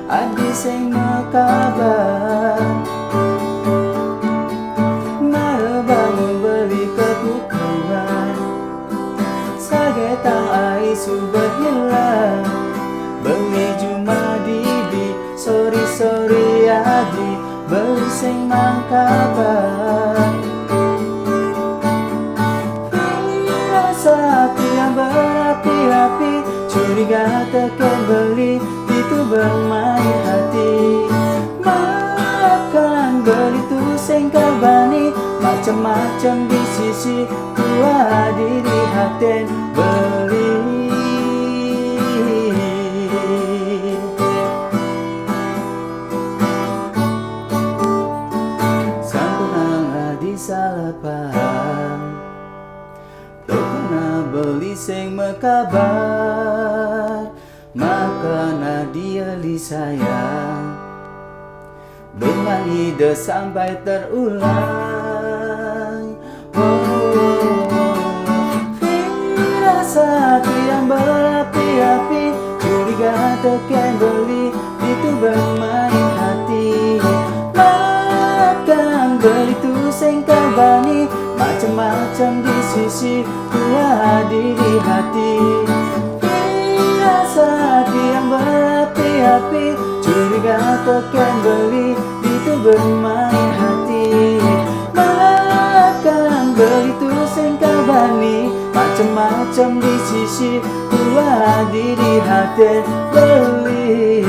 adi sing makabar bangun beli kebutuhan sagetang ai subah hilang beli cuma di sorry adi beli sing makabar hati yang berapi-api curiga teken beli itu bermain hati makan beli tu sing kabani macam-macam di sisi tua diri haten beli sampun adi salah paham beli sing mekabar maka dia li sayang dengan ide sampai terulang firasat yang berapi-api curiga teken beli itu bermain hati makan beli tu sing kabani macam-macam di sisi tua diri hati firasat yang berapi-api curiga teken beli itu bermain hati makan beli tu sing kabani macam-macam di sisi tua diri hati beli